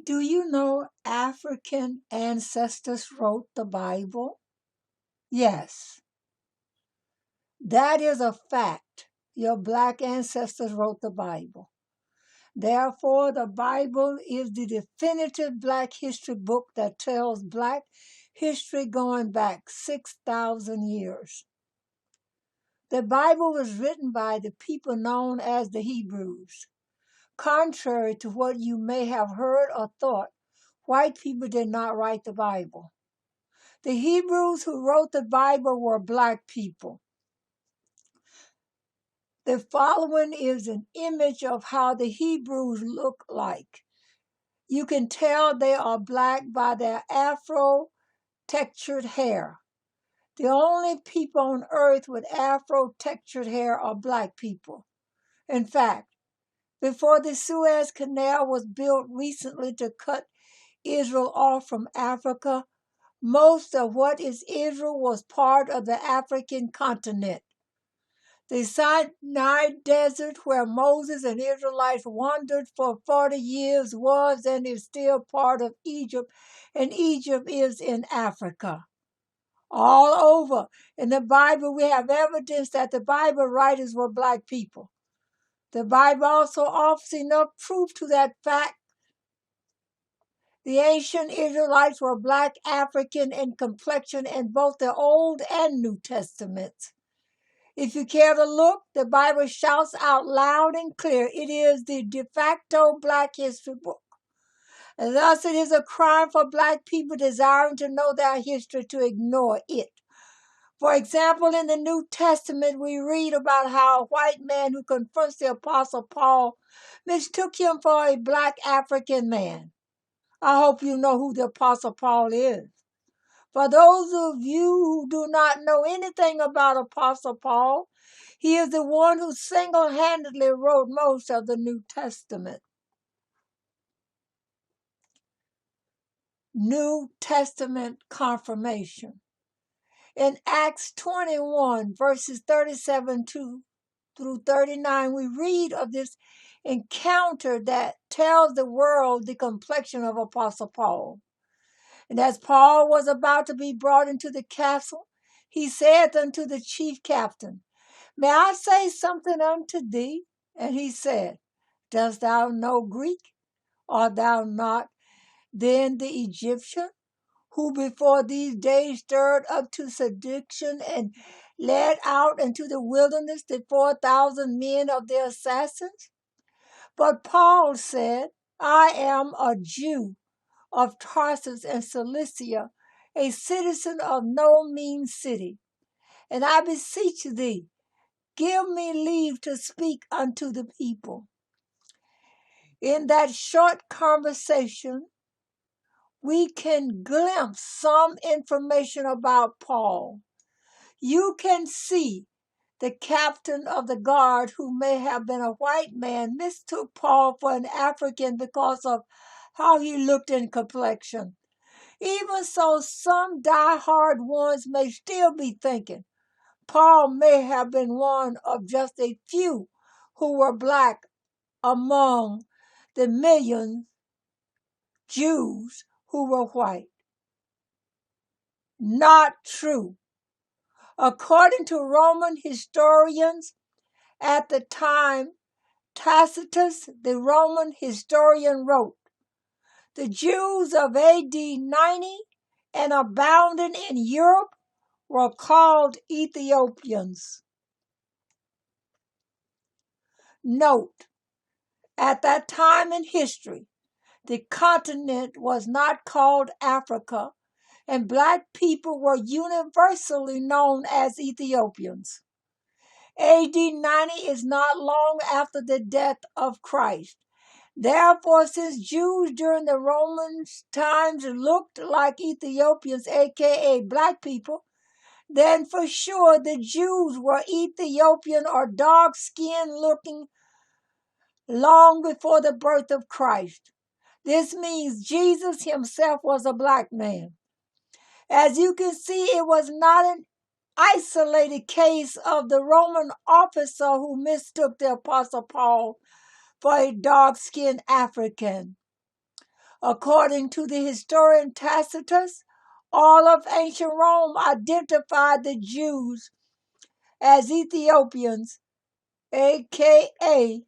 Do you know African ancestors wrote the Bible? Yes, that is a fact. Your black ancestors wrote the Bible. Therefore, the Bible is the definitive black history book that tells black history going back 6,000 years. The Bible was written by the people known as the Hebrews. Contrary to what you may have heard or thought, white people did not write the Bible. The Hebrews who wrote the Bible were black people. The following is an image of how the Hebrews look like. You can tell they are black by their afro-textured hair. The only people on earth with afro-textured hair are black people. In fact, before the Suez Canal was built recently to cut Israel off from Africa, most of what is Israel was part of the African continent. The Sinai Desert, where Moses and Israelites wandered for 40 years, was and is still part of Egypt, and Egypt is in Africa. All over in the Bible, we have evidence that the Bible writers were black people. The Bible also offers enough proof to that fact. The ancient Israelites were black African in complexion in both the Old and New Testaments. If you care to look, the Bible shouts out loud and clear, it is the de facto black history book. And thus it is a crime for black people desiring to know their history to ignore it. For example, in the New Testament, we read about how a white man who confronts the Apostle Paul mistook him for a black African man. I hope you know who the Apostle Paul is. For those of you who do not know anything about Apostle Paul, he is the one who single-handedly wrote most of the New Testament. New Testament confirmation. In Acts 21, verses 37 through 39, we read of this encounter that tells the world the complexion of Apostle Paul. And as Paul was about to be brought into the castle, he said unto the chief captain, May I say something unto thee? And he said, Dost thou know Greek? Art thou not then the Egyptian, who before these days stirred up to sedition and led out into the wilderness the 4,000 men of the assassins? But Paul said, I am a Jew of Tarsus and Cilicia, a citizen of no mean city. And I beseech thee, give me leave to speak unto the people. In that short conversation, we can glimpse some information about Paul. You can see the captain of the guard, who may have been a white man, mistook Paul for an African because of how he looked in complexion. Even so, some die-hard ones may still be thinking Paul may have been one of just a few who were black among the million Jews who were white. Not true. According to Roman historians at the time, Tacitus, the Roman historian, wrote, the Jews of AD 90 and abounding in Europe were called Ethiopians. Note, at that time in history, the continent was not called Africa, and black people were universally known as Ethiopians. AD 90 is not long after the death of Christ. Therefore, since Jews during the Roman times looked like Ethiopians, aka black people, then for sure the Jews were Ethiopian or dark-skinned looking long before the birth of Christ. This means Jesus himself was a black man. As you can see, it was not an isolated case of the Roman officer who mistook the Apostle Paul for a dark-skinned African. According to the historian Tacitus, all of ancient Rome identified the Jews as Ethiopians, aka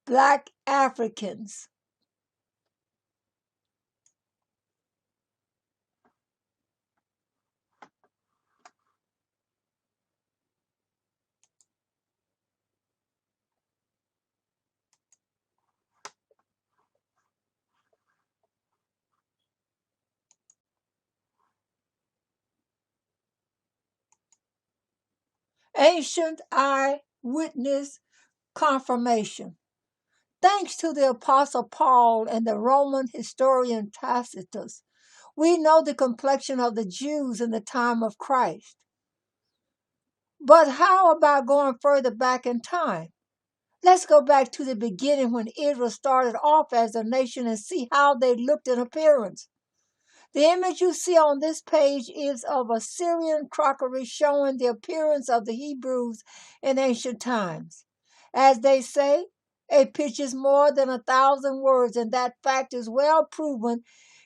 Black Africans. Ancient eyewitness confirmation. Thanks to the Apostle Paul and the Roman historian Tacitus, we know the complexion of the Jews in the time of Christ. But how about going further back in time? Let's go back to the beginning when Israel started off as a nation and see how they looked in appearance. The image you see on this page is of Assyrian crockery showing the appearance of the Hebrews in ancient times. As they say, a picture is more than 1,000 words, and that fact is well proven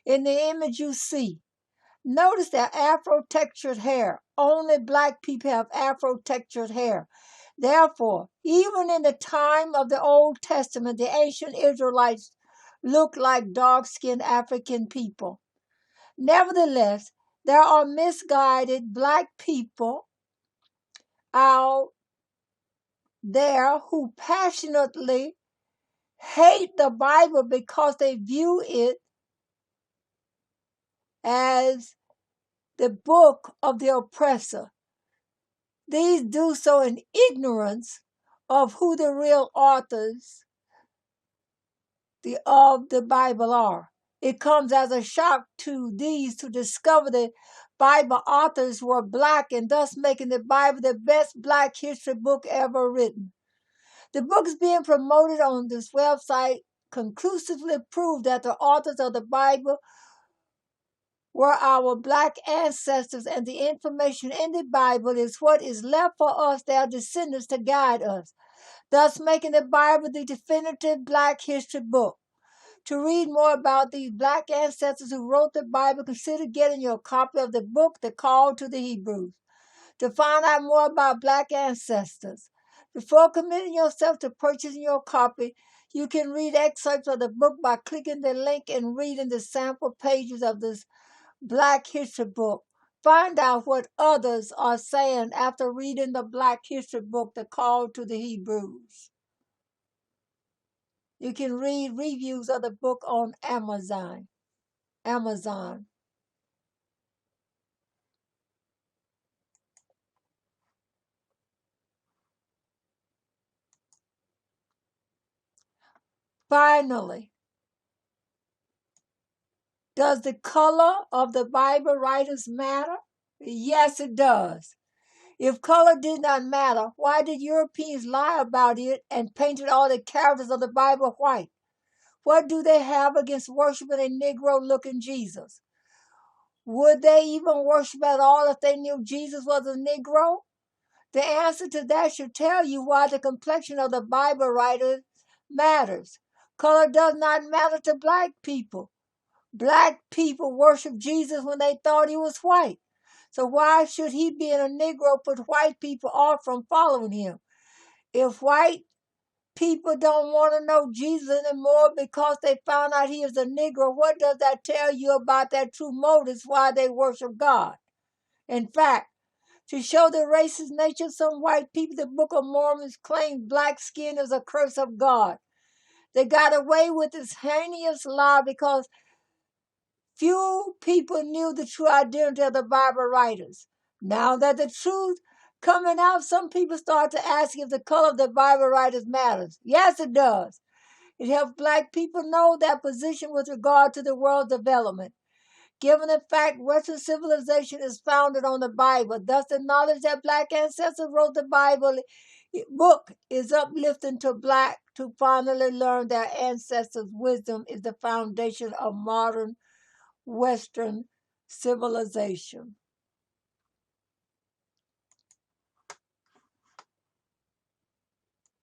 in the image you see. Notice their afro-textured hair. Only black people have afro-textured hair. Therefore, even in the time of the Old Testament, the ancient Israelites looked like dark-skinned African people. Nevertheless, there are misguided black people out there who passionately hate the Bible because they view it as the book of the oppressor. These do so in ignorance of who the real authors of the Bible are. It comes as a shock to these to discover the Bible authors were black and thus making the Bible the best black history book ever written. The books being promoted on this website conclusively prove that the authors of the Bible were our black ancestors, and the information in the Bible is what is left for us, their descendants, to guide us, thus making the Bible the definitive black history book. To read more about these black ancestors who wrote the Bible, consider getting your copy of the book, The Call to the Hebrews. To find out more about black ancestors, before committing yourself to purchasing your copy, you can read excerpts of the book by clicking the link and reading the sample pages of this Black History book. Find out what others are saying after reading the Black History book, The Call to the Hebrews. You can read reviews of the book on Amazon. Finally, does the color of the Bible writers matter? Yes, it does. If color did not matter, why did Europeans lie about it and painted all the characters of the Bible white? What do they have against worshiping a Negro-looking Jesus? Would they even worship at all if they knew Jesus was a Negro? The answer to that should tell you why the complexion of the Bible writer matters. Color does not matter to black people. Black people worship Jesus when they thought he was white. So why should he, being a Negro, put white people off from following him? If white people don't want to know Jesus anymore because they found out he is a Negro, what does that tell you about their true motives why they worship God? In fact, to show the racist nature of some white people, the Book of Mormon claims black skin is a curse of God. They got away with this heinous lie because few people knew the true identity of the Bible writers. Now that the truth coming out, some people start to ask if the color of the Bible writers matters. Yes, it does. It helps black people know their position with regard to the world's development. Given the fact Western civilization is founded on the Bible, thus the knowledge that black ancestors wrote the Bible book is uplifting to black to finally learn their ancestors' wisdom is the foundation of modern Western civilization.